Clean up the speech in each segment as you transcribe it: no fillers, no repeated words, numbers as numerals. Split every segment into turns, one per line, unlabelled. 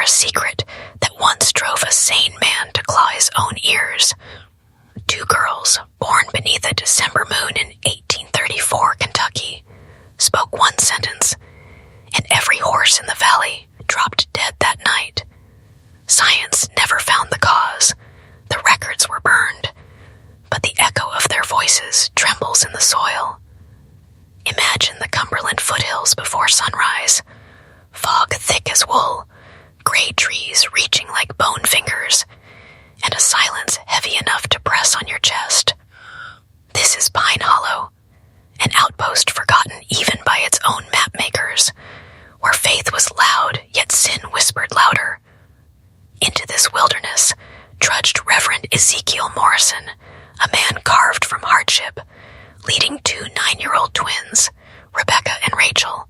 a secret that once drove a sane man to claw his own ears. 2 girls, born beneath a December moon in 1834 Kentucky, spoke one sentence, and every horse in the valley dropped dead that night. Science never found the cause. The records were burned, but the echo of their voices trembles in the soil. Imagine the Cumberland foothills before sunrise, fog thick as wool, gray trees reaching like bone fingers, and a silence heavy enough to press on your chest. This is Pine Hollow, an outpost forgotten even by its own mapmakers, where faith was loud, yet sin whispered louder. Into this wilderness trudged Reverend Ezekiel Morrison, a man carved from hardship, leading 2 9-year-old twins, Rebecca and Rachel,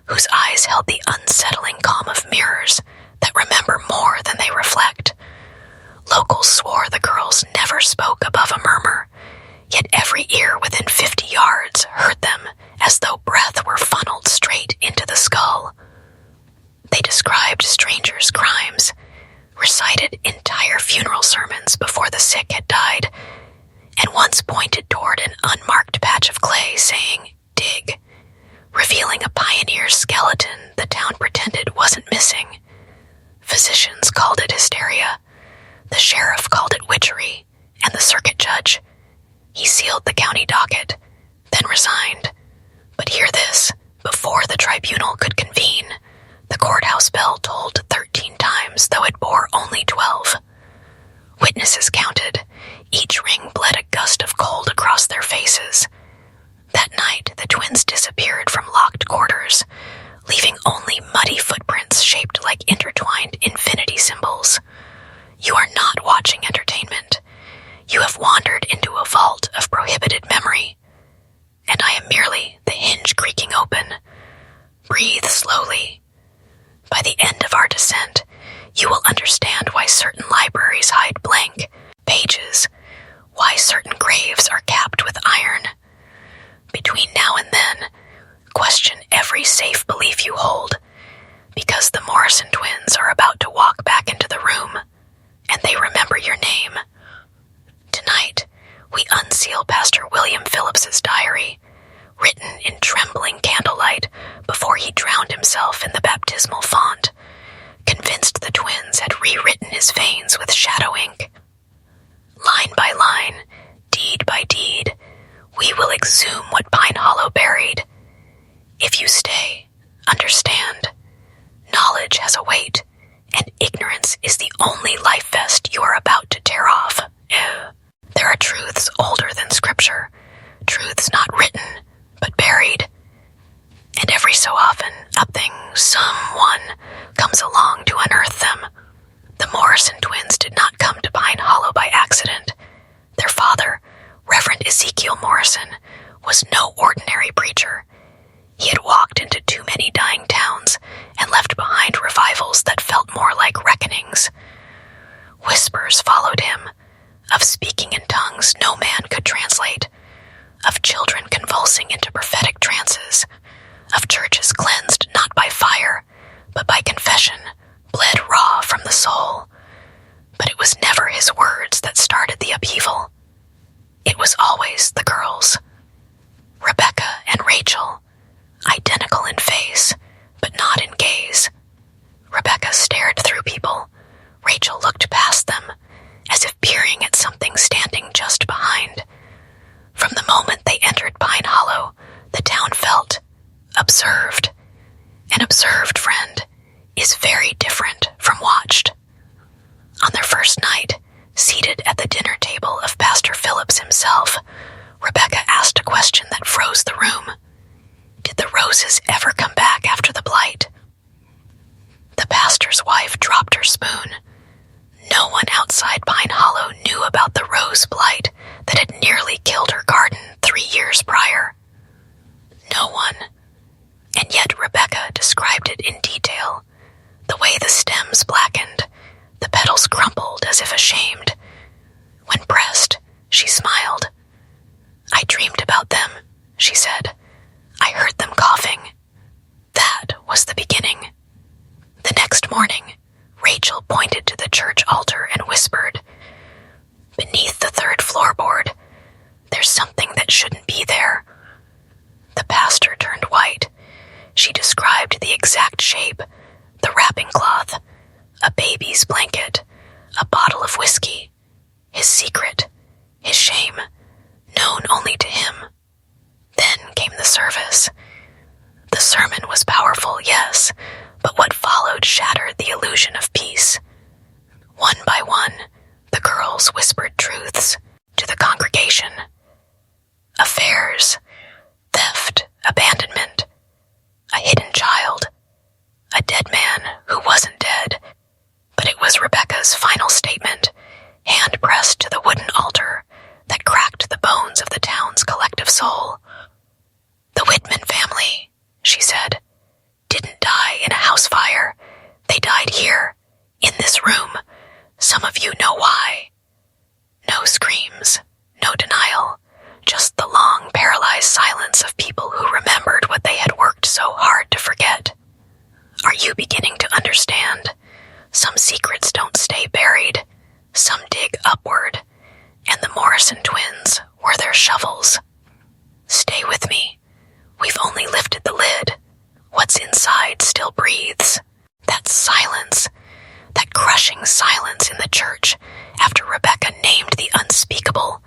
whose eyes held the unsettling calm of mirrors that remember more than they reflect. Locals swore the girls never spoke above a murmur, yet every ear within 50 yards heard them as though breath were funneled straight into the skull. They described strangers' crimes, recited entire funeral sermons before the sick had died, and once pointed toward an unmarked patch of clay, saying, "Dig," revealing a pioneer's skeleton the town pretended wasn't missing. Physicians called it hysteria, the sheriff called it witchery, and the circuit judge, he sealed the county docket, then resigned. But hear this, before the tribunal could convene, the courthouse bell tolled 13 times, though it bore only 12. Witnesses counted. Each ring bled a gust of cold across their faces. That night, the twins disappeared from locked quarters, leaving only muddy footprints shaped like intertwined infinity symbols. You are not watching entertainment. You have wandered into a vault of prohibited memory, and I am merely the hinge creaking open. Breathe slowly. By the end of our descent, you will understand why certain libraries hide blank pages, why certain graves are capped with iron. Between now and then, question every safe belief you hold, because the Morrison twins are about to walk back into the room, and they remember your name. Tonight, we unseal Pastor William Phillips's diary, written in trembling candlelight before he drowned himself in the baptismal font, convinced the twins had rewritten his veins with shadow ink. Line by line, deed by deed, we will exhume what Pine Hollow buried. If you stay, understand, knowledge has a weight, and ignorance is the only life vest you are about to tear off. There are truths older than Scripture, truths not written, but buried. And every so often, someone comes along to unearth them. The Morrison twins did not come to Pine Hollow by accident. Their father, Reverend Ezekiel Morrison, was no ordinary preacher. He had walked into too many dying towns and left behind revivals that felt more like reckonings. Whispers followed him, of speaking in tongues no man could translate, of children convulsing into prophetic trances, of churches cleansed not by fire, but by confession, bled raw from the soul. But it was never his words that started the upheaval. It was always the girls. Rebecca and Rachel, identical in face, but not in gaze. Rebecca stared through people. Rachel looked past them, as if peering at something standing just behind. From the moment they entered Pine Hollow, the town felt observed. An observed friend is very different from watched. On their first night, seated at the dinner table of Pastor Phillips himself, Rebecca asked a question that froze the room. Did the roses ever come back after the blight? The pastor's wife dropped her spoon. No one outside Pine Hollow knew about the rose blight that had nearly killed her garden 3 years prior. No one. And yet Rebecca described it in detail. The way the stems blackened, the petals crumpled as if ashamed. When pressed, she smiled. I dreamed about them, she said. I heard them coughing. That was the beginning. The next morning, pointed to the church altar and whispered, "Beneath the third floorboard, there's something that shouldn't be there." The pastor turned white. She described the exact shape, the wrapping cloth, a baby's blanket, a bottle of whiskey, his secret, his shame, known only to him. Then came the service. The sermon was powerful, yes, but what followed shattered the illusion of peace. One by one, the girls whispered truths to the congregation. Affairs, theft, abandonment, a hidden child, a dead man who wasn't dead. But it was Rebecca's final statement, hand pressed to the wooden altar, that cracked the bones of the town's collective soul. "The Whitman family," she said, "didn't die in a house fire. They died here, in this room. Some of you know why." No screams, no denial, just the long, paralyzed silence of people who remembered what they had worked so hard to forget. Are you beginning to understand? Some secrets don't stay buried. Some dig upward, and the Morrison twins were their shovels. Stay with me. We've only lifted the lid. What's inside still breathes. That silence, that crushing silence in the church after Rebecca named the unspeakable,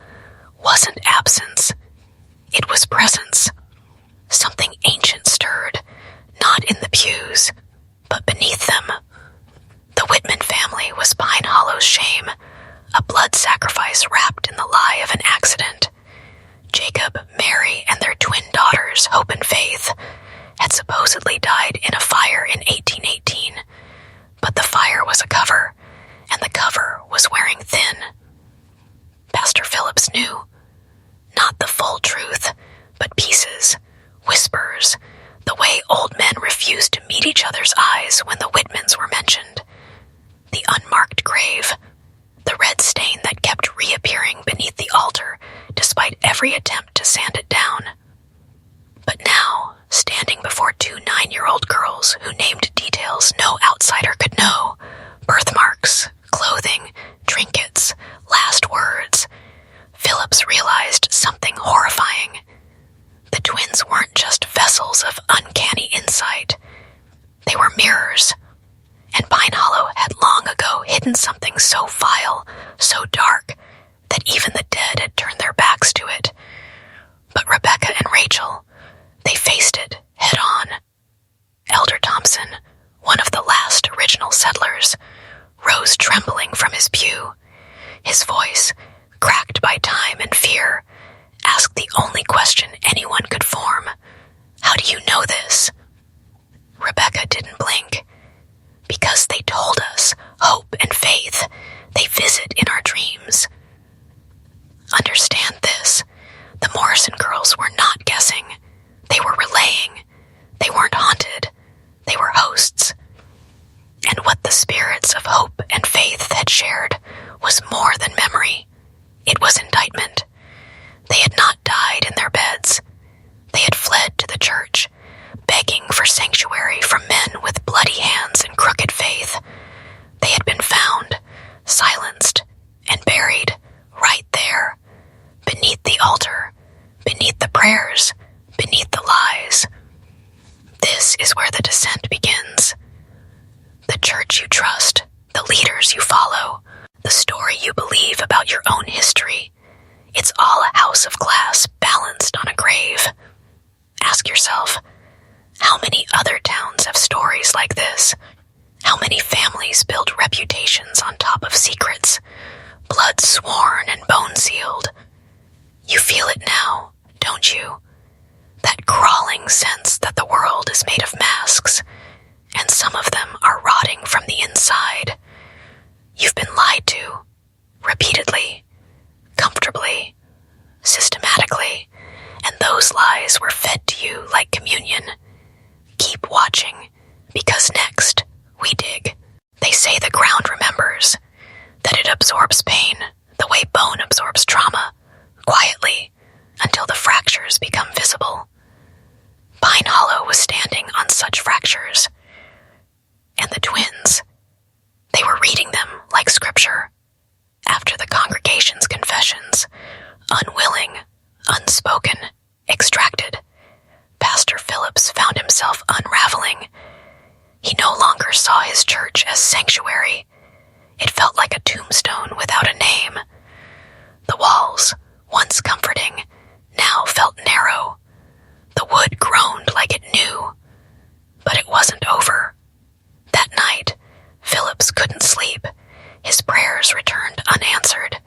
wasn't absence. It was presence. Something ancient stirred, not in the pews, but beneath them. The Whitman family was Pine Hollow's shame, a blood sacrifice wrapped in the lie of an accident. Jacob, Mary, and their twin daughters, Hope and Faith, had supposedly died in a fire in 1818, but the fire was a cover, and the cover was wearing thin. Pastor Phillips knew. Not the full truth, but pieces, whispers, the way old men refused to meet each other's eyes when the Whitmans were mentioned. The unmarked grave, the red stain that kept reappearing beneath the altar despite every attempt to sand it down. But now, standing before two 9-year-old girls who named details no outsider could know, birthmarks, clothing, trinkets, last words, Phillips realized something horrifying. The twins weren't just vessels of uncanny insight. They were mirrors. And Pine Hollow had long ago hidden something so vile, so dark, that even the dead had turned their backs to it. But Rebecca and Rachel, they faced it head on. Elder Thompson, one of the last original settlers, rose trembling from his pew. His voice, cracked by time and fear, asked the only question anyone could form. "How do you know this?" Rebecca didn't blink. "Because they told us, hope and faith, they visit in our dreams." Understand this. The Morrison girls were not guessing. They were relaying. They weren't haunted. They were hosts. And what the spirits of hope and faith had shared was more than memory. It was indictment. They had not died in their beds. They had fled to the church, begging for sanctuary from men with bloody hands and crooked faith. They had been found, silenced, and buried right there, beneath the altar, beneath the prayers, beneath the lies. This is where the descent begins. The church you trust, the leaders you follow, the story you believe about your own history. It's all a house of glass balanced on a grave. Ask yourself, how many other towns have stories like this? How many families build reputations on top of secrets, blood sworn and bone sealed? You feel it now, don't you? That crawling sense that the world is made of masks, and some of them are rotting from the inside. You've been lied to, repeatedly, comfortably, systematically, and those lies were fed to you like communion. Keep watching, because next we dig. They say the ground remembers, that it absorbs pain the way bone absorbs trauma, quietly, until the fractures become visible. Pine Hollow was standing on such fractures. And the twins, they were reading Phillips found himself unraveling. He no longer saw his church as sanctuary. It felt like a tombstone without a name. The walls, once comforting, now felt narrow. The wood groaned like it knew. But it wasn't over. That night, Phillips couldn't sleep. His prayers returned unanswered.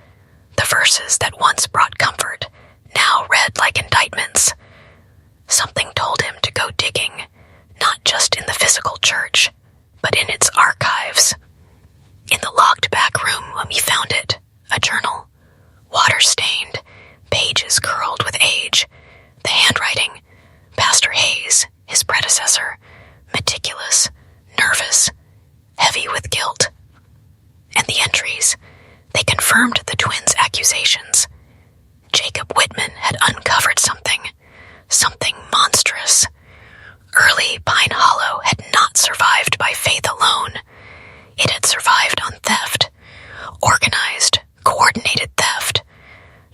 The verses that once brought comfort now read like indictments. Something told him to go digging, not just in the physical church, but in its archives. In the locked back room when we found it, a journal, water-stained, pages curled with age, the handwriting, Pastor Hayes, his predecessor, meticulous, nervous, heavy with guilt. And the entries, they confirmed the twins' accusations. Jacob Whitman had uncovered something monstrous. Early Pine Hollow had not survived by faith alone. It had survived on theft, organized, coordinated theft.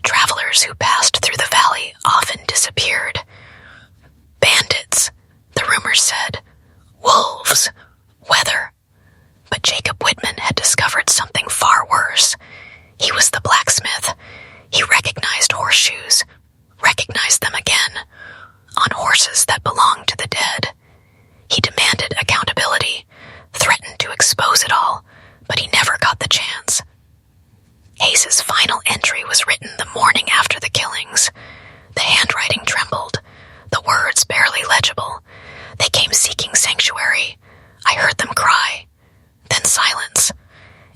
Travelers who passed through the valley often disappeared. Bandits, the rumors said. Wolves, weather. But Jacob Whitman had discovered something far worse. He was the blacksmith. He recognized horseshoes, recognized them again, on horses that belonged to the dead. He demanded accountability, threatened to expose it all, but he never got the chance. Hayes's final entry was written the morning after the killings. The handwriting trembled, the words barely legible. They came seeking sanctuary. I heard them cry. Then silence.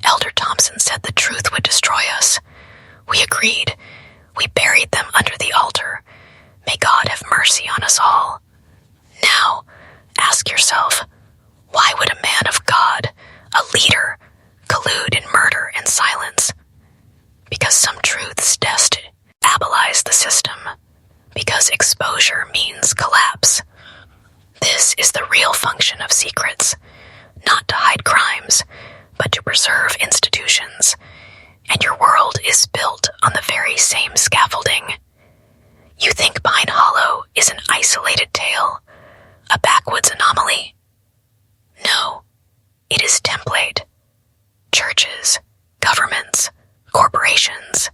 Elder Thompson said the truth would destroy us. We agreed. We buried them under the altar. May God have mercy on us all. Now, ask yourself, why would a man of God, a leader, collude in murder and silence? Because some truths destabilize the system. Because exposure means collapse. This is the real function of secrets. Not to hide crimes, but to preserve institutions. And your world is built on the very same scaffolding. You think Pine Hollow is an isolated tale, a backwoods anomaly? No, it is template. Churches, governments, corporations.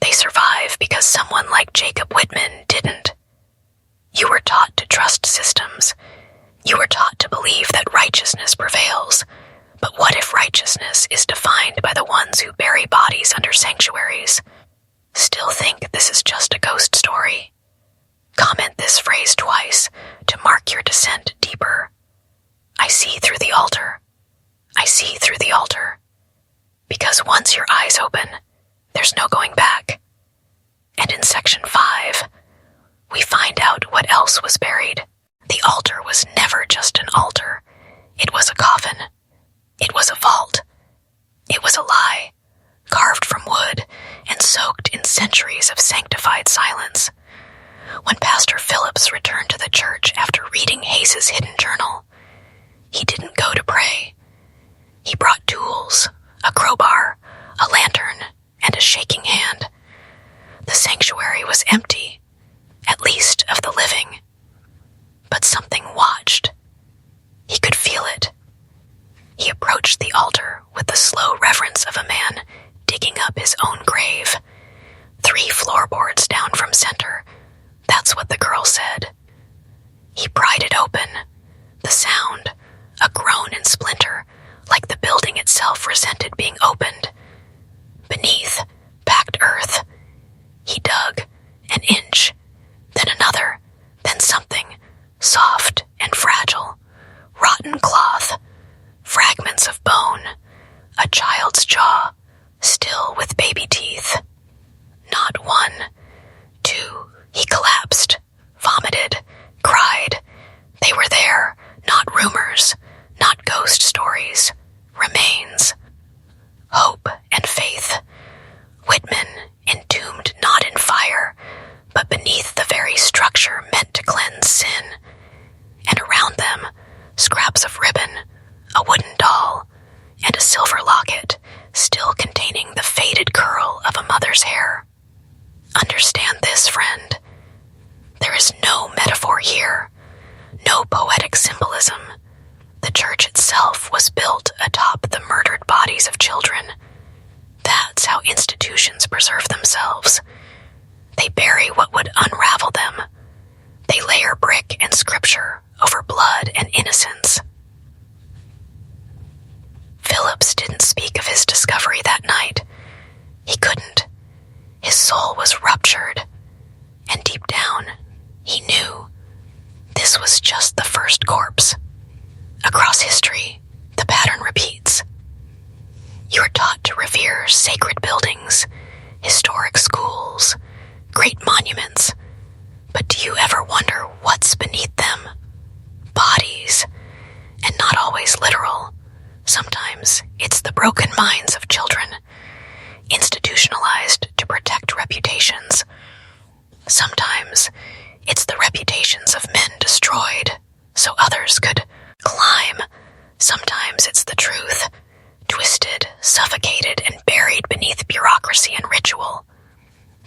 They survive because someone like Jacob Whitman didn't. You were taught to trust systems. You were taught to believe that righteousness prevails. But what if righteousness is defined by the ones who bury bodies under sanctuaries? Still think this is just a ghost story? Comment this phrase twice to mark your descent deeper. I see through the altar. I see through the altar. Because once your eyes open, there's no going back. And in section 5, we find out what else was buried. The altar was never just an altar. It was a coffin. It was a vault. It was a lie, carved from wood and soaked in centuries of sanctified silence. When Pastor Phillips returned to the church after reading Hayes's hidden journal, he didn't go to pray. He brought tools, a crowbar, a lantern, and a shaking hand. The sanctuary was empty, at least of the living. But something watched. He could feel it. He approached the altar with the slow reverence of a man digging up his own grave. 3 floorboards down from center. That's what the girl said. He pried it open. The sound, a groan and splinter, like the building itself resented being opened. Beneath, packed earth. He dug, an inch, then another, then something, soft and fragile. Rotten cloth, fragments of bone, a child's jaw, still with baby teeth. Not 1, 2, he collapsed, vomited, cried. They were there, not rumors, not ghost stories, remains. Hope and faith. Whitman entombed not in fire, but beneath the very structure meant to cleanse sin. And around them, scraps of ribbon, a wooden doll, and a silver locket, still containing the faded curl of a mother's hair. Understand this, friend. There is no metaphor here. no poetic symbolism. The church itself was built atop the murdered bodies of children. That's how institutions preserve themselves. They bury what would unravel them. They layer brick and scripture over blood and innocence. Phillips didn't speak of his discovery that night. He couldn't. His soul was ruptured, and deep down, he knew this was just the first corpse. Across history, the pattern repeats. You are taught to revere sacred buildings, historic schools, great monuments, but do you ever wonder what's beneath them? Bodies, and not always literal. Sometimes it's the broken minds of children, institutionalized to protect reputations. Sometimes it's the reputations of men destroyed so others could climb. Sometimes it's the truth, twisted, suffocated, and buried beneath bureaucracy and ritual.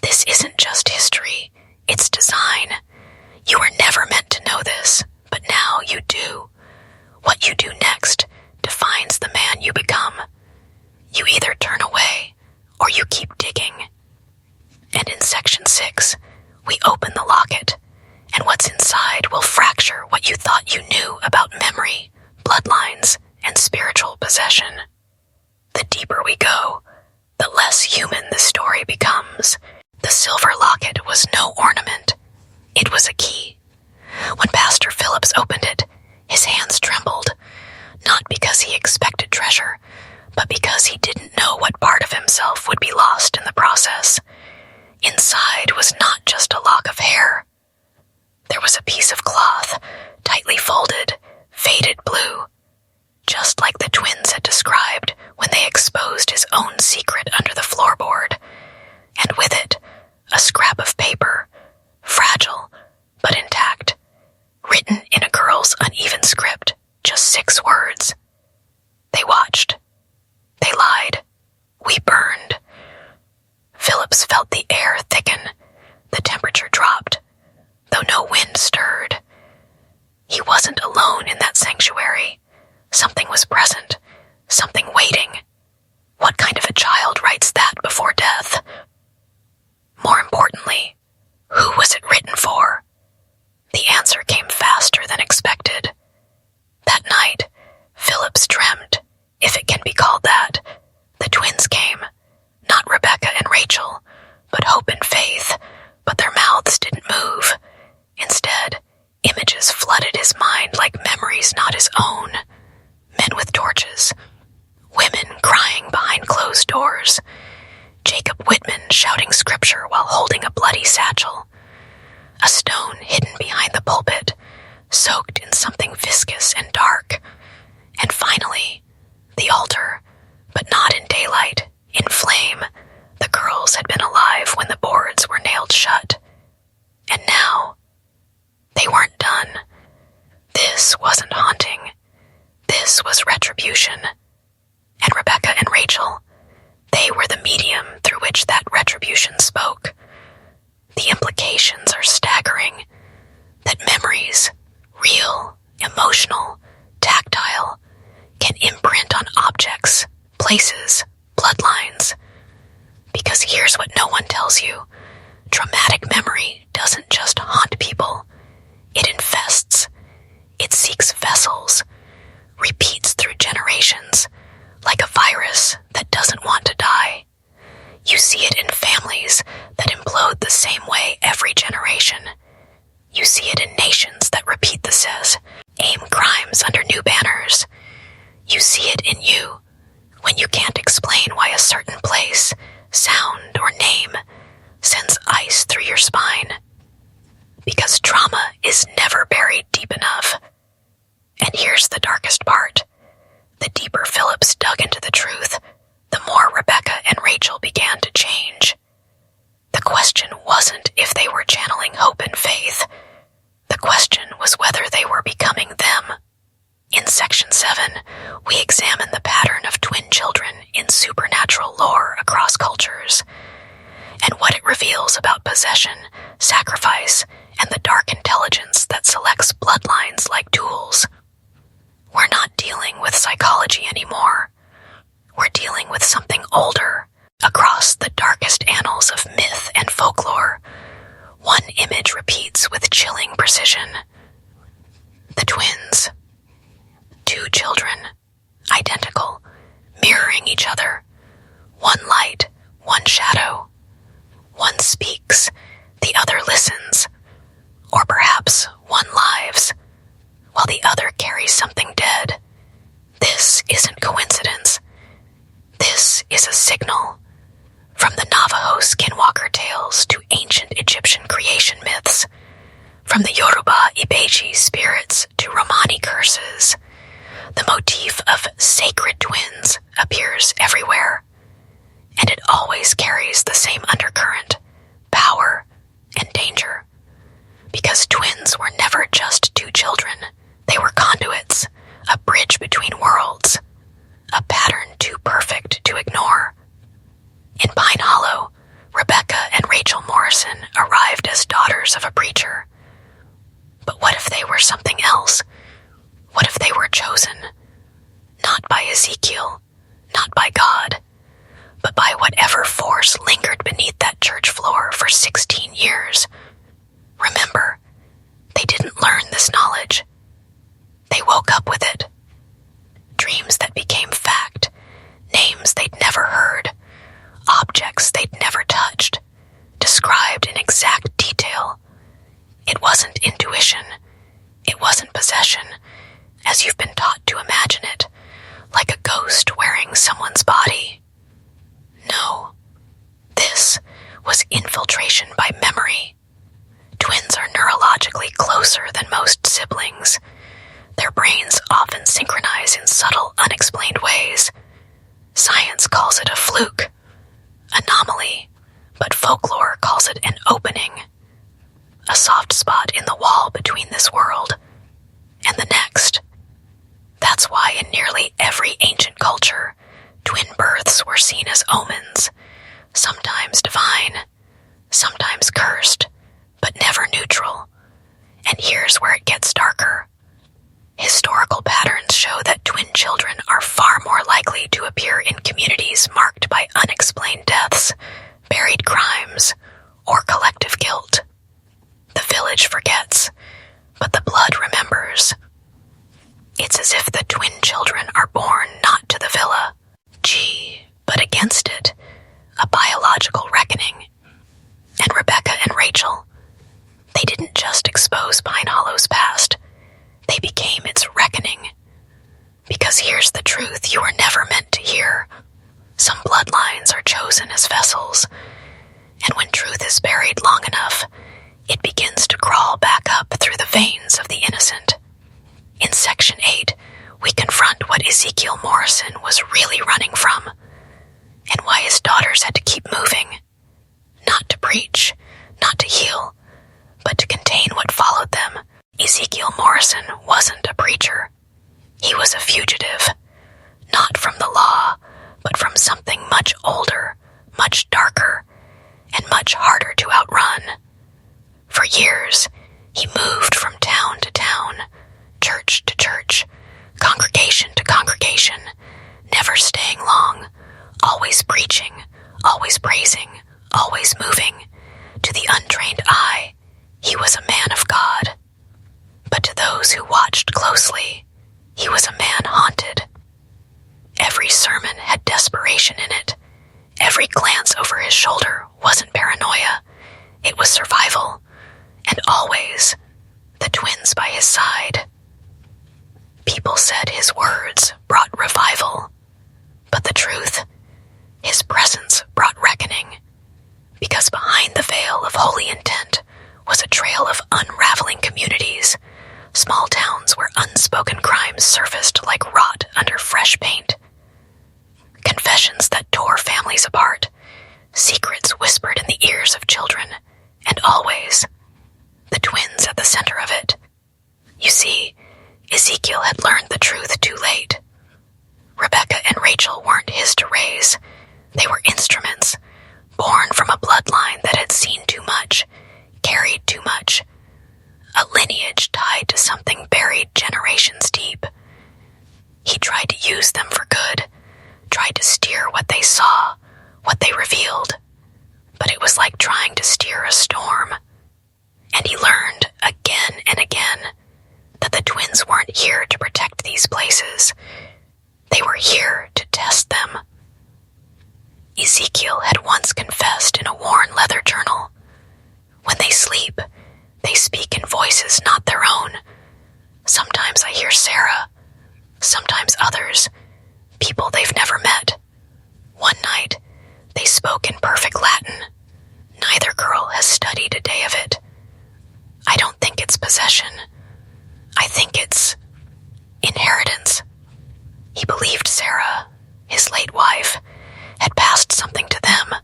This isn't just history, it's design. You were never meant to know this, but now you do. What you do next defines the man you become. You either turn away or you keep digging. And in Section 6, we open the locket, and what's inside will fracture what you thought you knew about memory, bloodlines, and spiritual possession. The deeper we go, the less human the story becomes. The silver locket was no ornament. It was a key. When Pastor Phillips opened it, his hands trembled, not because he expected treasure, but because he didn't know what part of himself would be lost in the process. Inside was not just a lock of hair. There was a piece of cloth, tightly folded, faded blue, just like the twins had described when they exposed his own secret under the floorboard, and with it, a scrap of paper, fragile but intact, written in a girl's uneven script, just 6 words. They watched. They lied. We burned. Phillips felt the air thicken. The temperature dropped, though no wind stirred. He wasn't alone in that sanctuary. Something was present, something waiting. What kind of a child writes that before death? More importantly, who was it written for? The answer came faster than expected. That night, Phillips dreamt, if it can be called that. The twins came, not Rebecca and Rachel, but Hope and Faith, but their mouths didn't move. Instead, images flooded his mind like memories not his own. Men with torches, women crying behind closed doors, Jacob Whitman shouting scripture while holding a bloody satchel, a stone hidden behind the pulpit, soaked in something viscous and dark, and finally, the altar, but not in daylight, in flame. The girls had been alive when the boards were nailed shut. And now, they weren't done. This wasn't haunting. This was retribution. And Rebecca and Rachel, they were the medium through which that retribution spoke. The implications are staggering. That memories, real, emotional, tactile, can imprint on objects, places, bloodlines. Because here's what no one tells you. Traumatic memory doesn't just haunt people. It infests. It seeks vessels. Repeats through generations, like a virus that doesn't want to die. You see it in families that implode the same way every generation. You see it in nations that repeat the aim crimes under new banners. You see it in you when you can't explain why a certain place, sound, or name sends ice through your spine. Because trauma is never buried deep enough. And here's the darkest part. The deeper Phillips dug into the truth, the more Rebecca and Rachel began to change. The question wasn't if they were channeling hope and faith. The question was whether they were becoming them. In Section 7, we examine the pattern of twin children in supernatural lore across cultures, and what it reveals about possession, sacrifice, and the dark intelligence that selects bloodlines like tools. We're not dealing with psychology anymore. We're dealing with something older. Across the darkest annals of myth and folklore, one image repeats with chilling precision. The twins. Two children, identical, mirroring each other. One light, one shadow. One speaks, the other listens. Or perhaps one lives, while the other carries something dead. This isn't coincidence. This is a signal. From the Navajo skinwalker tales to ancient Egyptian creation myths, from the Yoruba Ibeji spirits to Romani curses, the motif of sacred twins appears everywhere, and it always carries the same undercurrent, power and danger. Because twins were never just two children, they were conduits, a bridge between worlds, a pattern too perfect to ignore. In Pine Hollow, Rebecca and Rachel Morrison arrived as daughters of a preacher. But what if they were something else? What if they were chosen? Not by Ezekiel, not by God, but by whatever force lingered beneath that church floor for 16 years. Remember, they didn't learn this knowledge. They woke up with it. Dreams that became fact, names they'd never heard, objects they'd never touched, described in exact detail. It wasn't intuition. It wasn't possession, as you've been taught to imagine it, like a ghost wearing someone's body. No, this was infiltration by memory. Twins are neurologically closer than most siblings. Their brains often synchronize in subtle, unexplained ways. Science calls it a fluke, anomaly, but folklore calls it an opening, a soft spot in the wall between this world and the next. That's why in nearly every ancient culture, twin births were seen as omens, sometimes divine, sometimes cursed, but never neutral. And here's where it gets darker. Historical patterns show that twin children are far more likely to appear in communities marked by unexplained deaths, buried crimes, or collective guilt. The village forgets, but the blood remembers. It's as if the twin children are born not to the villa, but against it, a biological reckoning. And Rebecca and Rachel, they didn't just expose Pine Hollow's past, they became its reckoning. Because here's the truth you were never meant to hear. Some bloodlines are chosen as vessels, and when truth is buried long enough, it begins to crawl back up through the veins of the innocent. In Section 8, we confront what Ezekiel Morrison was really running from, and why his daughters had to keep moving. Not to preach, not to heal, but to contain what followed them. Ezekiel Morrison wasn't a preacher. He was a fugitive, not from the law, but from something much older, much darker, and much harder to outrun. For years, he moved from town to town, church to church, congregation to congregation, never staying long, always preaching, always praising, always moving. To the untrained eye, he was a man of God. But to those who watched closely, he was a man haunted. Every sermon had desperation in it. Every glance over his shoulder wasn't paranoia. It was survival. And always, the twins by his side. People said his words brought revival. But the truth, his presence brought reckoning. Because behind the veil of holy intent was a trail of unraveling communities, small towns where unspoken crimes surfaced like rot under fresh paint. Confessions that tore families apart, secrets whispered in the ears of children, and always, the twins at the center of it. You see, Ezekiel had learned the truth too late. Rebecca and Rachel weren't his to raise. They were instruments, born from a bloodline that had seen too much, carried too much, a lineage tied to something buried generations deep. He tried to use them for good, tried to steer what they saw, what they revealed, but it was like trying to steer a storm. And he learned again and again that the twins weren't here to protect these places. They were here to test them. Ezekiel had once confessed in a worn leather journal, "When they sleep, they speak in voices not their own. Sometimes I hear Sarah, sometimes others, people they've never met. One night, they spoke in perfect Latin. Neither girl has studied a day of it. I don't think it's possession. I think it's inheritance." He believed Sarah, his late wife, had passed something to them.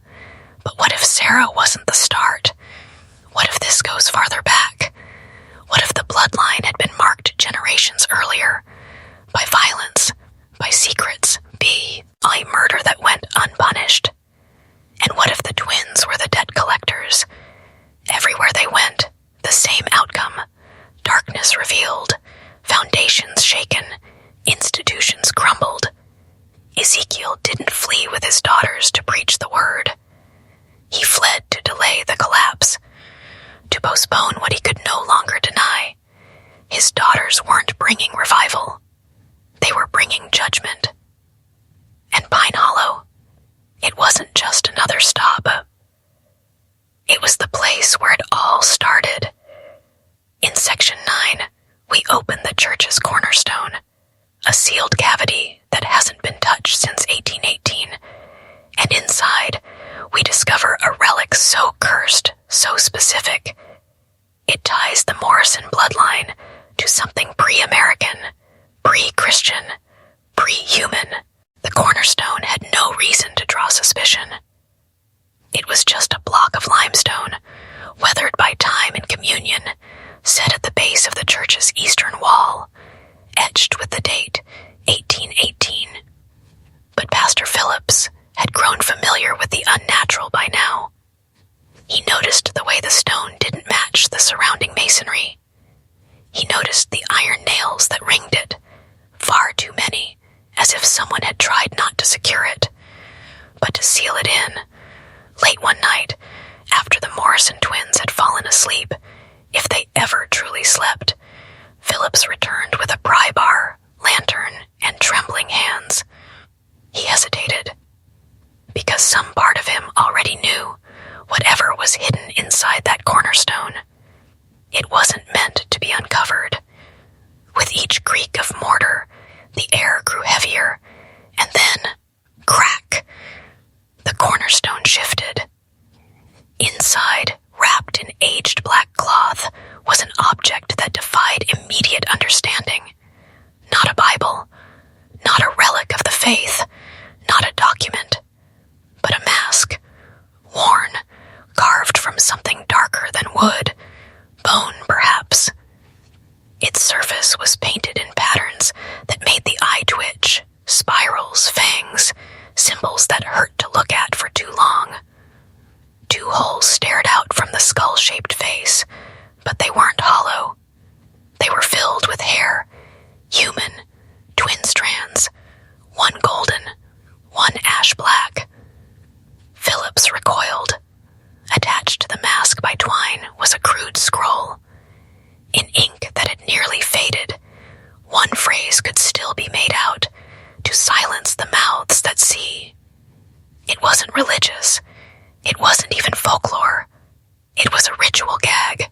But what if Sarah wasn't the start? What if this goes farther back? What if the bloodline had been marked generations earlier by violence, by secrets, by murder that went unpunished? And what if the twins were the debt collectors? Everywhere they went, the same outcome: darkness revealed, foundations shaken, institutions crumbled. Ezekiel didn't flee with his daughters to preach the word. He fled to delay the collapse, to postpone what he could no longer deny. His daughters weren't bringing revival. They were bringing judgment. And Pine Hollow, it wasn't just another stop. It was the place where it all started. In Section 9, we open the church's cornerstone, a sealed cavity that hasn't been touched since 1818, and inside we discover a relic so cursed, so specific. It ties the Morrison bloodline to something pre-American, pre-Christian, pre-human. The cornerstone had no reason to draw suspicion. It was just a block of limestone, weathered by time and communion, set at the base of the church's eastern wall, etched with the date 1818. But Pastor Phillips had grown familiar with the unnatural by now. He noticed the way the stone didn't match the surrounding masonry. He noticed the iron nails that ringed it, far too many, as if someone had tried not to secure it, but to seal it in. Late one night, after the Morrison twins had fallen asleep, if they ever truly slept, Phillips returned with a pry bar, lantern, and trembling hands. He hesitated, because some part of him already knew whatever was hidden inside that cornerstone. It wasn't meant to be uncovered. With each creak of mortar, the air grew heavier, and then, crack, the cornerstone shifted. Inside, wrapped in aged black cloth, was an object that defied immediate understanding. Not a Bible, not a relic of the faith, not a document, but a mask, worn, carved from something darker than wood, bone perhaps. Its surface was painted in patterns that made the eye twitch, spirals, fangs, symbols that hurt to look at for too long. Two holes stared out from the skull-shaped face, but they weren't hollow. They were filled with hair, human, twin strands, one golden, one ash black. Phillips recoiled. Attached to the mask by twine was a crude scroll. In ink that had nearly faded, one phrase could still be made out: to silence the mouths that see. It wasn't religious. It wasn't even folklore. It was a ritual gag,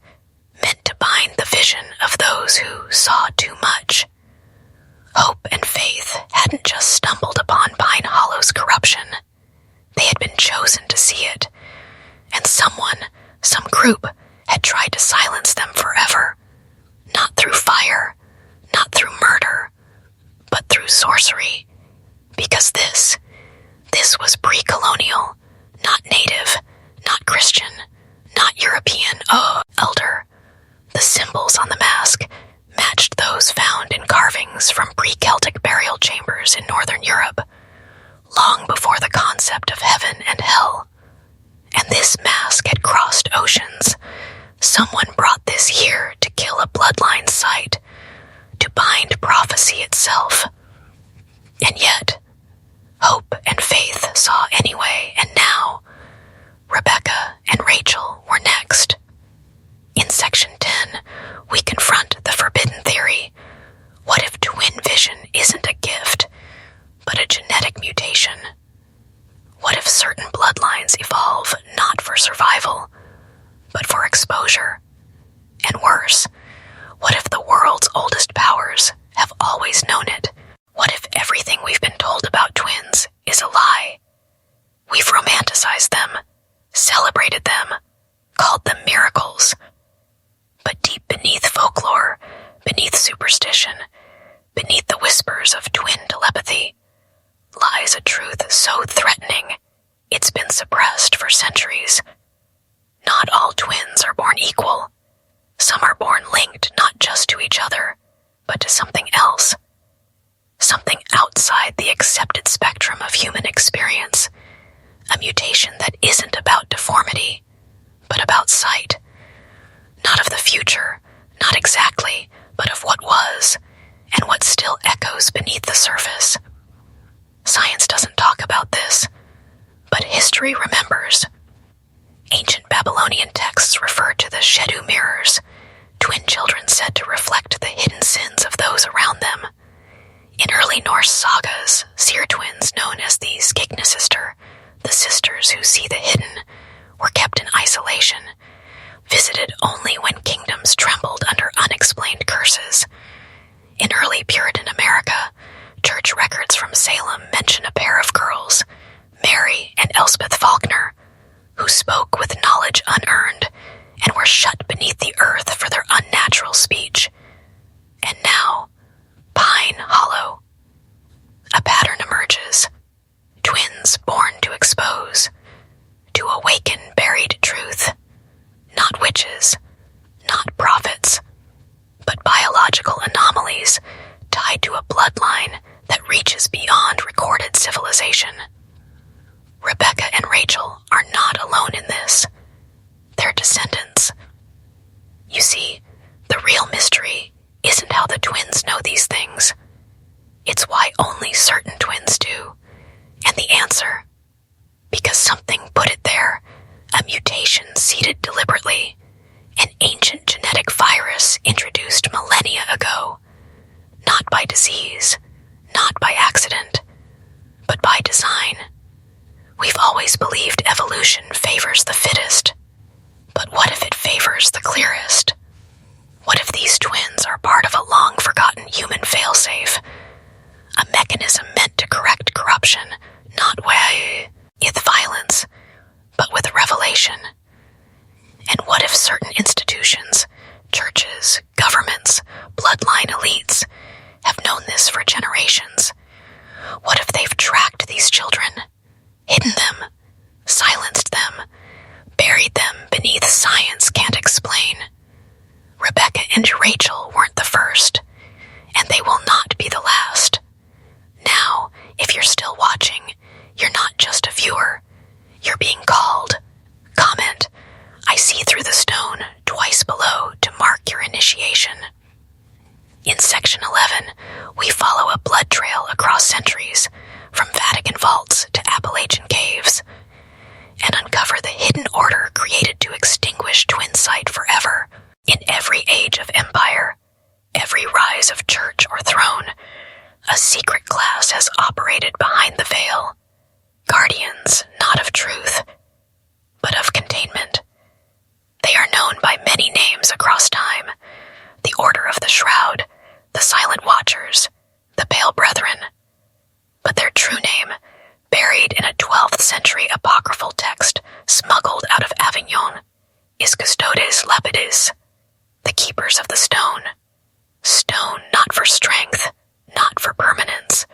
meant to bind the vision of those who saw too much. Hope and faith hadn't just stumbled upon Pine Hollow's corruption. They had been chosen to see it, and someone, some group, had tried to silence them forever. Not through fire, not through murder, but through sorcery. Because this was pre-colonial, not native, not Christian, not European, elder. The symbols on the mask matched those found in carvings from pre-Celtic burial chambers in Northern Europe, long before the concept of heaven and hell. And this mask had crossed oceans. Someone brought this here to kill survival, but for exposure. And worse, what if the world's oldest powers have always known it? What if everything we've been told about twins is a lie? We've romanticized them, celebrated them, called them miracles. But deep beneath folklore, beneath superstition, beneath the whispers of twin telepathy, lies a truth so threatening it's been suppressed for centuries. Not all twins are born equal. Some are born linked not just to each other, but to something else. Something outside the accepted spectrum of human experience. A mutation that isn't about deformity, but about sight. Not of the future, not exactly, but of what was, and what still echoes beneath the surface. Science doesn't talk about this, but history remembers. Ancient Babylonian texts refer to the Shedu mirrors, twin children said to reflect the hidden sins of those around them. In early Norse sagas, seer twins known as the Skyggnesistar, the sisters who see the hidden, were kept in isolation, visited only when kingdoms trembled under unexplained curses. In early Puritan America, church records from Salem mention a pair of girls, Mary and Elspeth Faulkner, who spoke with knowledge unearned and were shut beneath the earth for their unnatural speech. And now, Pine Hollow. A pattern emerges. Twins born to expose, to awaken buried truth. Not witches, not prophets, but biological anomalies tied to a bloodline that reaches beyond recorded civilization. Rebecca and Rachel are not alone in this. They're descendants. You see, the real mystery isn't how the twins know these things. It's why only certain twins do. And the answer, because something put it there, a mutation seeded deliberately, an ancient genetic virus introduced millennia ago, not by disease, not by accident, but by design. We've always believed evolution favors the fittest, but what if it favors the clearest? What if these twins are part of a long-forgotten human failsafe, a mechanism meant to correct corruption, not with violence, but with revelation? And what if certain institutions, churches, governments, bloodline elites, have known this for generations? What if they've tracked these children, hidden them, silenced them, buried them beneath science can't explain? Rebecca and Rachel weren't the first, and they will not be the last. Now, if you're still watching, you're not just a viewer. You're being called. Comment, "I see through the stone," twice below to mark your initiation. In Section 11, we follow a blood trail across centuries, from Vatican vaults to Appalachian caves, and uncover the hidden order created to extinguish twin sight forever. In every age of empire, every rise of church or throne, a secret class has operated behind the veil. Guardians, not of truth, but of containment. They are known by many names across time: the Order of the Shroud, the Silent Watchers, the Pale Brethren. But their true name, buried in a 12th century apocryphal text smuggled out of Avignon, is Custodes Lapidis, the keepers of the stone. Stone not for strength, not for permanence,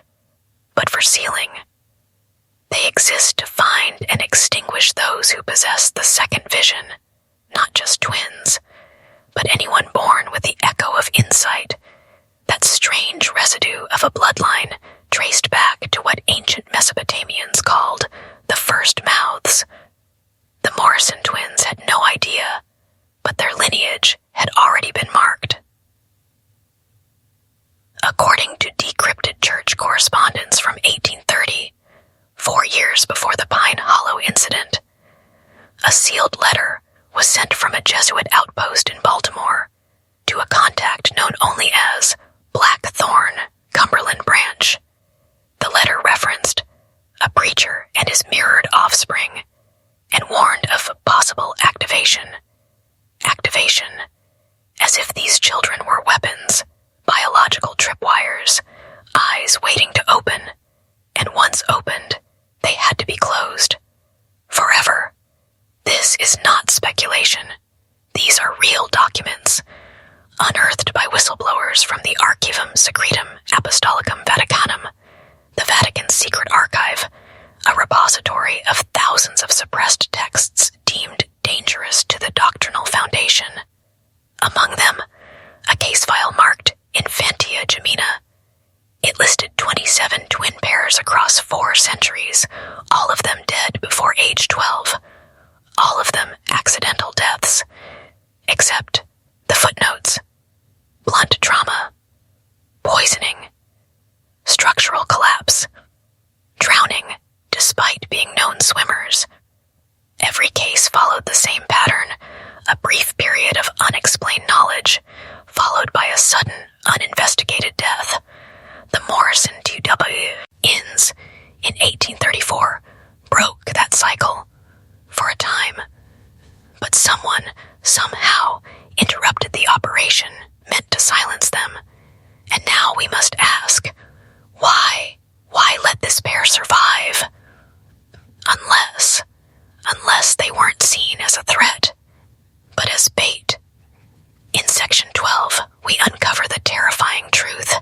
but for sealing. They exist to find and extinguish those who possess the second vision, not just twins, but anyone born with the echo of insight, that strange residue of a bloodline traced back to what ancient Mesopotamians called the first mouths. The Morrison twins had no idea, but their lineage had already been marked. According to decrypted church correspondence from 1830, 4 years before the Pine Hollow incident, a sealed letter was sent from a Jesuit outpost in Baltimore to a contact known only as Blackthorn, Cumberland Branch. The letter referenced a preacher and his mirrored offspring, and warned of possible always waiting to open, and once opened, they had to be closed. Forever. This is not speculation. These are real documents, unearthed by whistleblowers from the Archivum Secretum Apostolicum Vaticanum, the Vatican's secret archive, a repository of thousands of suppressed texts deemed dangerous to the doctrinal foundation. Among them, a case file marked Infantia Gemina. It listed 27 twin pairs across 4 centuries, all of them dead before age 12. All of them accidental deaths, except the footnotes: blunt trauma, poisoning, structural collapse, drowning despite being known swimmers. Every case followed the same pattern: a brief period of unexplained knowledge, followed by a sudden, uninvestigated death. The Morrison 2W Inns in 1834 broke that cycle for a time. But someone, somehow, interrupted the operation meant to silence them. And now we must ask, why? Why let this pair survive? Unless they weren't seen as a threat, but as bait. In Section 12, we uncover the terrifying truth.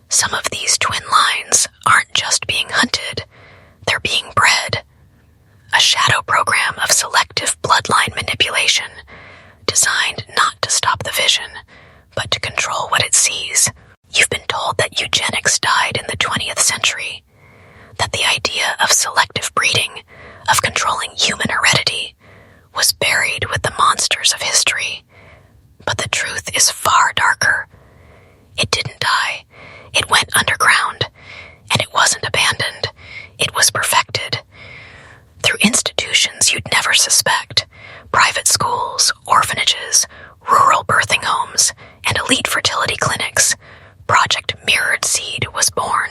Some of these twin lines aren't just being hunted, they're being bred. A shadow program of selective bloodline manipulation, designed not to stop the vision, but to control what it sees. You've been told that eugenics died in the 20th century, that the idea of selective breeding, of controlling human heredity, was buried with the monsters of history. But the truth is far darker. It didn't die. It went underground. And it wasn't abandoned. It was perfected. Through institutions you'd never suspect: private schools, orphanages, rural birthing homes, and elite fertility clinics, Project Mirrored Seed was born.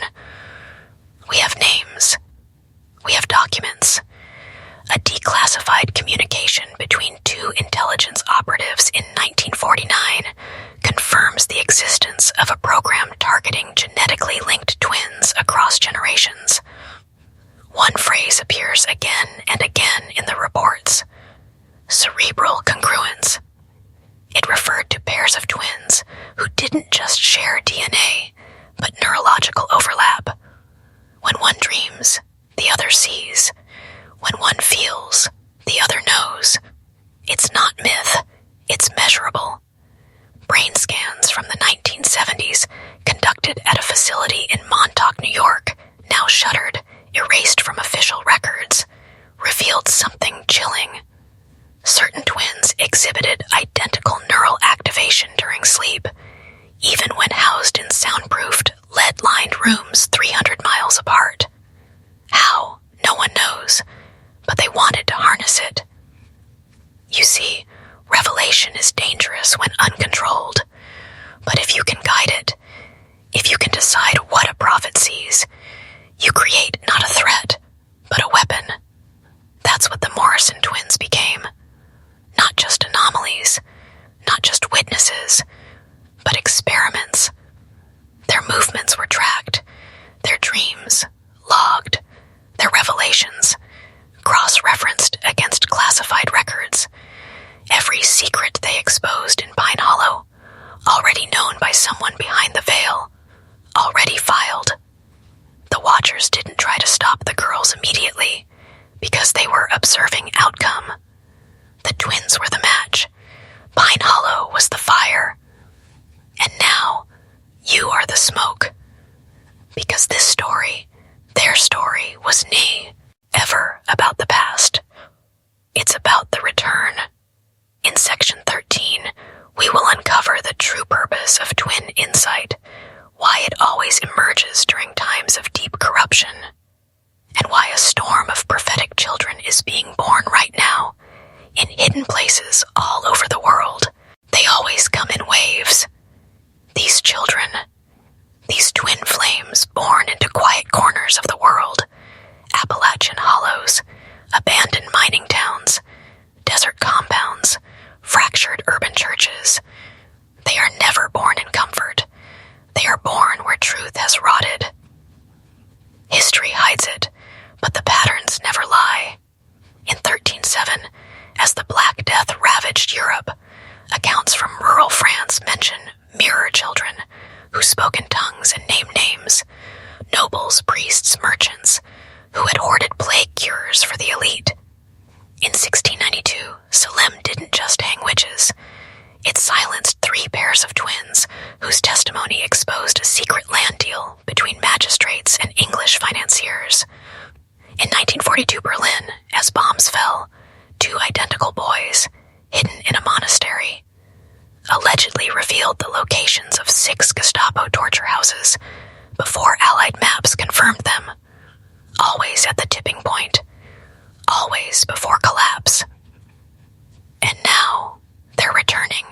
We have names. We have documents. A declassified communication between 2 intelligence operatives in 1949 confirms the existence of a program targeting genetically linked twins across generations. One phrase appears again and again in the reports: cerebral congruence. It referred to pairs of twins who didn't just share DNA, but neurological overlap. When one dreams, the other sees. When one feels, the other knows. It's not myth, it's measurable. Brain scans from the 1970s, conducted at a facility in Montauk, New York, now shuttered, erased from official records, revealed something chilling. Certain twins exhibited identical neural activation during sleep, even when housed in soundproofed, lead-lined rooms 300 miles apart. How? No one knows, but they wanted to harness it. You see, revelation is dangerous when uncontrolled, but if you can guide it, if you can decide what a prophet sees, you create not a threat, but a weapon. That's what the Morrison twins became. Not just anomalies, not just witnesses, but experiments. Their movements were tracked, their dreams logged, their revelations cross-referenced against classified records. Every secret they exposed in Pine Hollow, already known by someone behind the veil, already filed. The Watchers didn't try to stop the girls immediately, because they were observing outcome. The twins were the match. Pine Hollow was the fire. And now, you are the smoke. Because this story, their story, was ever about the past. It's about the return. In Section 13, we will uncover the true purpose of twin insight, why it always emerges during times of deep corruption, and why a storm of prophetic children is being born right now, in hidden places all over the world. They always come in waves. These children, these twin flames born into quiet corners of the world, Appalachian hollows, abandoned mining towns, desert compounds, fractured urban churches. They are never born in comfort. They are born where truth has rotted. buildings and name names, nobles, priests, merchants, who had hoarded plague cures for the elite. In 1692, Salem didn't just hang witches. It silenced 3 pairs of twins whose testimony exposed a secret land deal between magistrates and English financiers. In 1942 Berlin, as bombs fell, 2 identical boys, hidden in a monastery, allegedly revealed the locations of 6 Gestapo torture houses before Allied maps confirmed them, always at the tipping point, always before collapse. And now, they're returning.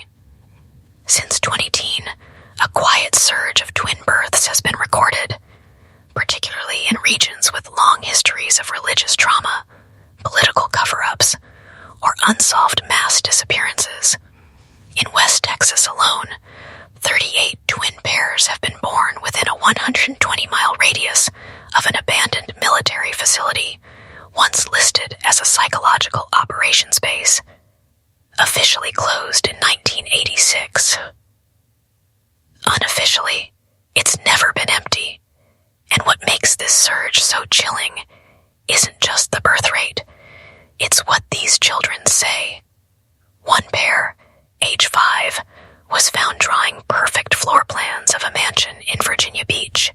Since 2010, a quiet surge of twin births has been recorded, particularly in regions with long histories of religious trauma, political cover-ups, or unsolved mass disappearances. In West Texas alone, 38 twin pairs have been born within a 120-mile radius of an abandoned military facility, once listed as a psychological operations base, officially closed in 1986. Unofficially, it's never been empty, and what makes this surge so chilling isn't just the birth rate, it's what these children say. One pair, age 5, was found drawing perfect floor plans of a mansion in Virginia Beach,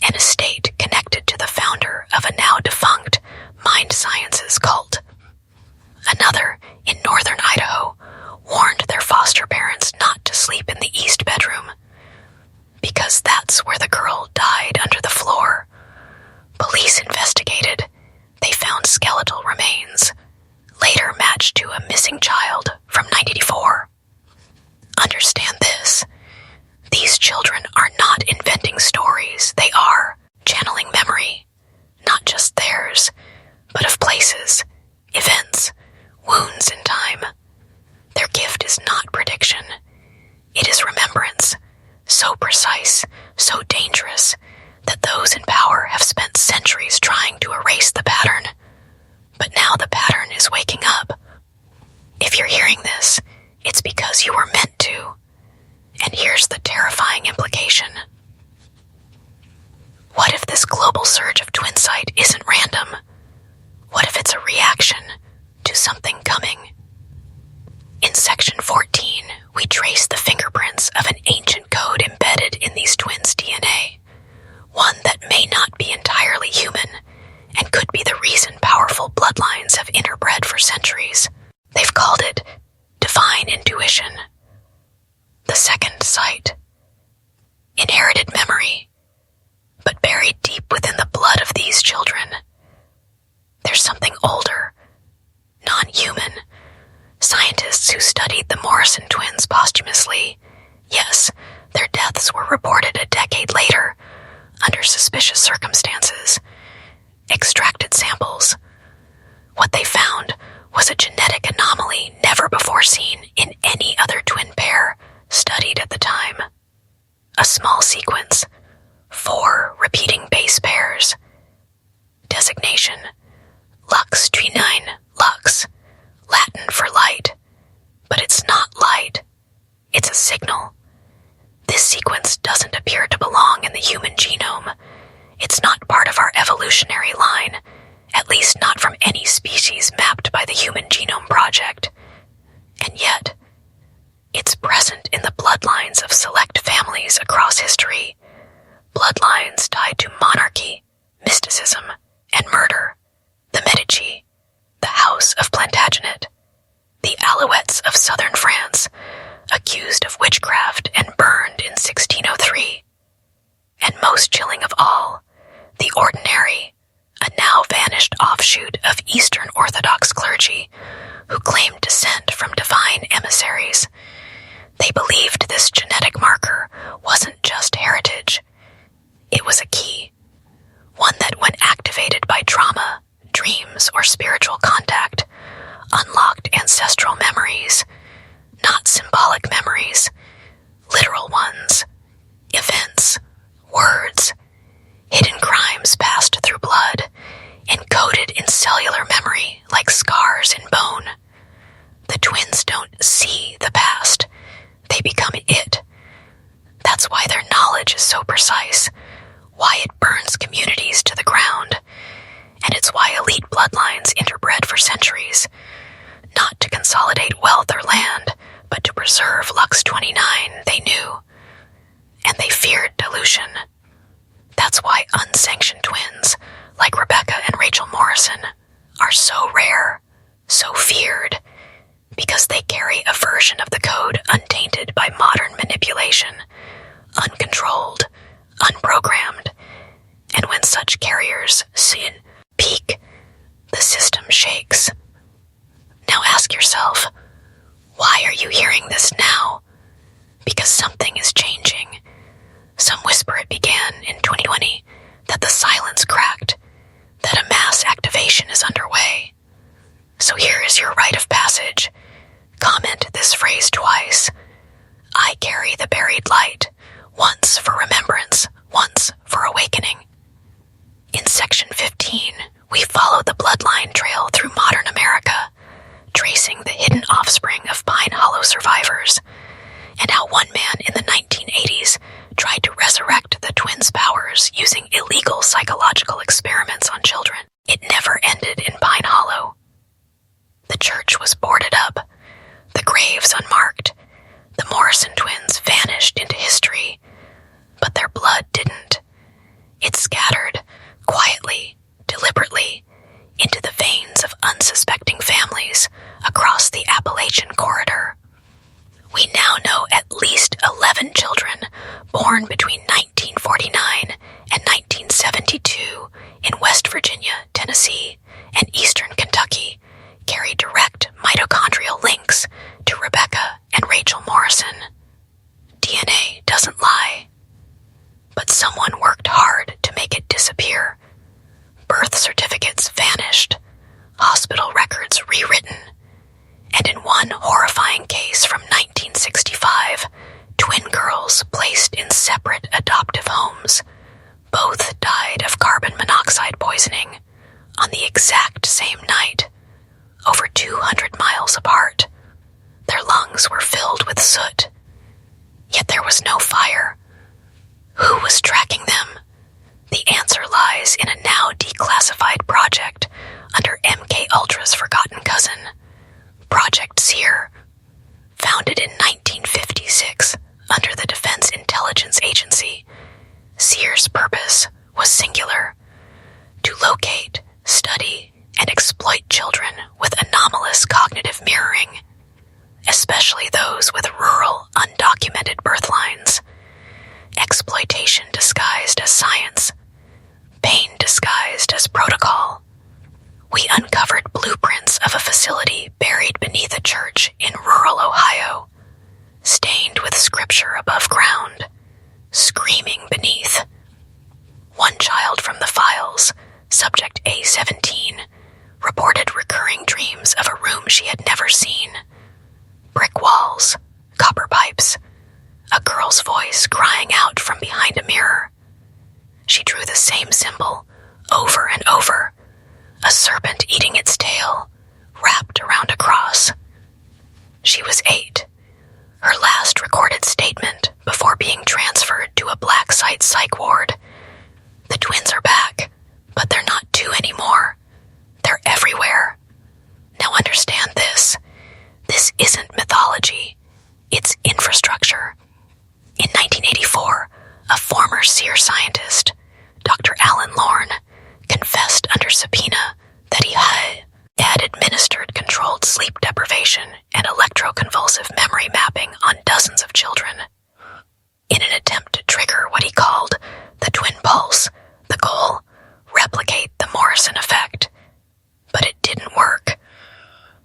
an estate connected to the founder of a now defunct mind sciences cult. Another, in northern Idaho, warned their foster parents not to sleep in the east bedroom, because that's where the girl died under the floor. Police investigated. They found skeletal remains, later matched to a missing child from 1984. Understand this. These children are not inventing stories. They are channeling memory, not just theirs, but of places, events, wounds in time. Their gift is not prediction. It is remembrance, so precise, so dangerous, that those in power have spent centuries trying to erase the pattern. But now the pattern is waking up. If you're hearing this, it's because you were meant to. And here's the terrifying implication. What if this global surge of twin sight isn't random? What if it's a reaction to something coming? In section 14, we trace the fingerprints of an ancient code embedded in these twins' DNA, one that may not be entirely human and could be the reason powerful bloodlines have interbred for centuries. They've called it divine intuition, the second sight, inherited memory, but buried deep within the blood of these children. There's something older, non-human. Scientists who studied the Morrison twins posthumously, yes, their deaths were reported a decade later, under suspicious circumstances, extracted samples. What they found was a genetic anomaly never before seen in any other twin pair studied at the time. A small sequence, 4 repeating base pairs. Designation, Lux Twinine Lux, Latin for light. But it's not light. It's a signal. This sequence doesn't appear to belong in the human genome. It's not part of our evolutionary line, at least not from any species mapped by the Human Genome Project. And yet, it's present in the bloodlines of select families across history, bloodlines tied to monarchy, mysticism, and murder. The Medici, the House of Plantagenet, the Alouettes of southern France, accused of witchcraft and burned in 1603. And most chilling of all, the ordinary, a now vanished offshoot of Eastern Orthodox clergy who claimed descent from divine emissaries. They believed this genetic marker wasn't just heritage. It was a key, one that when activated by trauma, dreams, or spiritual contact, unlocked ancestral memories, not symbolic memories, literal ones, events, words, hidden crimes passed through blood, encoded in cellular memory like scars in bone. The twins don't see the past, they become it. That's why their knowledge is so so precise, why it burns communities to the ground, and it's why elite bloodlines interbred for centuries, not to consolidate wealth or land, but to preserve Lux 29 they knew, and they feared dilution. That's why unsanctioned twins, like Rebecca and Rachel Morrison, are so rare, so feared, because they carry a version of the code untainted by modern manipulation, uncontrolled, unprogrammed, and when such carriers sin peak, the system shakes. Now ask yourself, why are you hearing this now? Because something is changing. Some whisper it began in 2020, that the silence cracked, that a mass activation is underway. So here is your rite of passage. Comment this phrase twice. I carry the buried light, once for remembrance, once for awakening. In section 15, we follow the bloodline trail through modern America, tracing the hidden offspring of Pine Hollow survivors, and how one man in the 1980s tried to resurrect the twins' powers using illegal psychological experiments on children. It never ended in Pine Hollow. The church was boarded up, the graves unmarked. The Morrison twins vanished into history, but their blood didn't. It scattered, quietly, deliberately, into the veins of unsuspecting families across the Appalachian corridor. We now know at least 11 children born between 1949 and 1972 in West Virginia, Tennessee, and eastern Kentucky carry direct mitochondrial links to Rebecca and Rachel Morrison. DNA doesn't lie, but someone worked hard to make it disappear. Birth certificates vanished, hospital records rewritten, and in one horrifying case from 1965, twin girls placed in separate adoptive homes. Both died of carbon monoxide poisoning on the exact same night, over 200 miles apart. Their lungs were filled with soot, yet there was no fire. Who was tracking them? The answer lies in a now declassified project under MK Ultra's forgotten cousin, Project Seer. Founded in 1956 under the Defense Intelligence Agency, Seer's purpose was singular: to locate, study, and exploit children with anomalous cognitive mirroring, especially those with rural, undocumented birthlines. Exploitation disguised as science, pain disguised as protocol. We uncovered blueprints of a facility buried beneath a church in rural Ohio, stained with scripture above ground, screaming beneath. One child from the files, subject A17, reported recurring dreams of a room she had never seen. Brick walls, copper pipes, a girl's voice crying out from behind a mirror. She drew the same symbol over and over, a serpent eating its tail, wrapped around a cross. She was 8. Her last recorded statement before being transferred to a black site psych ward. The twins are back, but they're not 2 anymore. They're everywhere. Now understand this. This isn't mythology. It's infrastructure. In 1984, a former Seer scientist, Dr. Alan Lorne, confessed under subpoena that he had administered controlled sleep deprivation and electroconvulsive memory mapping on dozens of children. In an attempt to trigger what he called the twin pulse, the goal, replicate the Morrison effect. But it didn't work,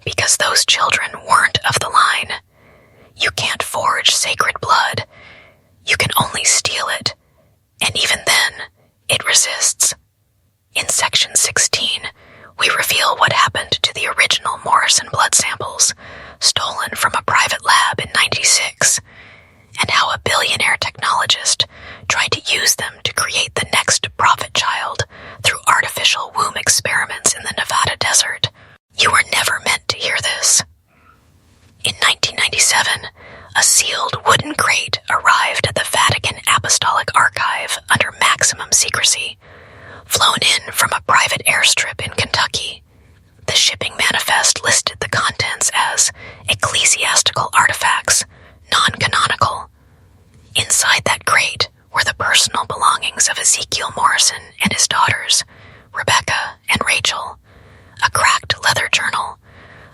because those children weren't of the line. You can't forge sacred blood. You can only steal it, and even then, it resists. In section 16, we reveal what happened to the original Morrison blood samples, stolen from a private lab in '96, and how a billionaire technologist tried to use them to create the next prophet child through artificial womb experiments in the Nevada desert. You were never meant to hear this. In 1997, A sealed wooden crate arrived at the Vatican Apostolic Archive under maximum secrecy, flown in from a private airstrip in Kentucky. The shipping manifest listed the contents as ecclesiastical artifacts, non-canonical. Inside that crate were the personal belongings of Ezekiel Morrison and his daughters, Rebecca and Rachel, a cracked leather journal,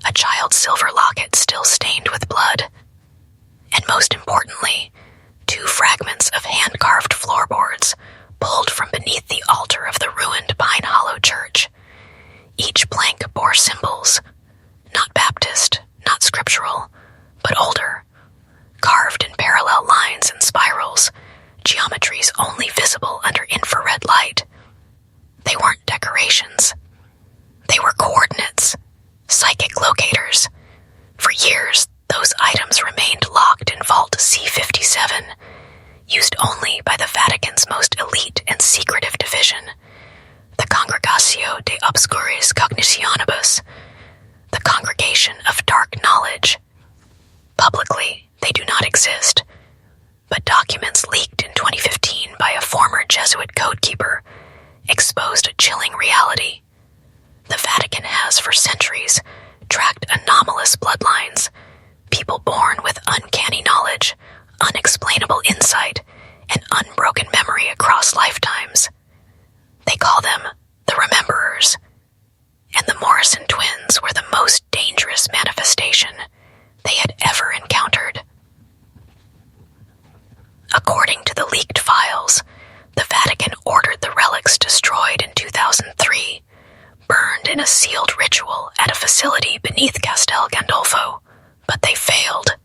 a child's silver locket still stained with blood, and most importantly, 2 fragments of hand-carved floorboards pulled from beneath the altar of the ruined Pine Hollow Church. Each plank bore symbols, not Baptist, not scriptural, but older, carved in parallel lines and spirals, geometries only visible under infrared light. They weren't decorations. They were coordinates, psychic locators. For years, those items remained locked in Vault C-57, used only by the Vatican's most elite and secretive division, the Congregatio de Obscuris Cognitionibus, the Congregation of Dark Knowledge. Publicly, they do not exist, but documents leaked in 2015 by a former Jesuit codekeeper exposed a chilling reality. The Vatican has for centuries tracked anomalous bloodlines, people born with uncanny knowledge, unexplainable insight, and unbroken memory across lifetimes. They call them the Rememberers, and the Morrison twins were the most dangerous manifestation they had ever encountered. According to the leaked files, the Vatican ordered the relics destroyed in 2003, burned in a sealed ritual at a facility beneath Castel Gandolfo, but they failed.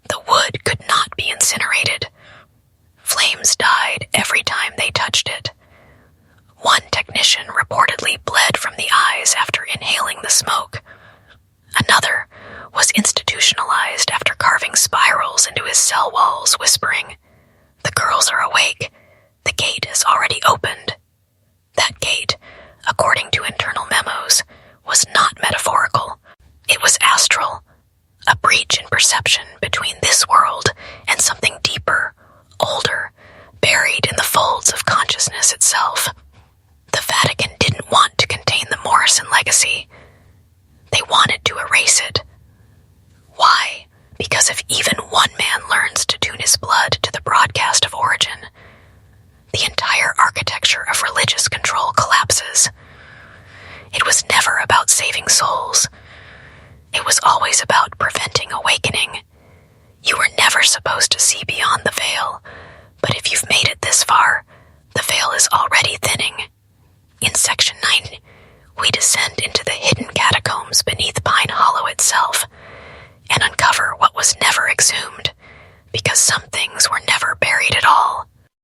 The wood could not be incinerated. Flames died every time they touched it. One technician reportedly bled from the eyes after inhaling the smoke. Another was institutionalized after carving spirals into his cell walls, whispering, "The girls are awake. The gate has already opened." That gate, according to internal memos, was not metaphorical. It was astral, a breach in perception between this world and something deeper, older, buried in the folds of consciousness itself. The Vatican didn't want to contain the Morrison legacy. They wanted to erase it. Why? Because if even one man learns to tune his blood to the broadcast of origin, the entire architecture of religious control collapses. It was never about saving souls. It was always about preventing awakening. You were never supposed to see beyond the veil, but if you've made it this far, the veil is already thinning. In Section 9, we descend into the hidden catacombs beneath Pine Hollow itself and uncover what was never exhumed, because some things were never buried at all.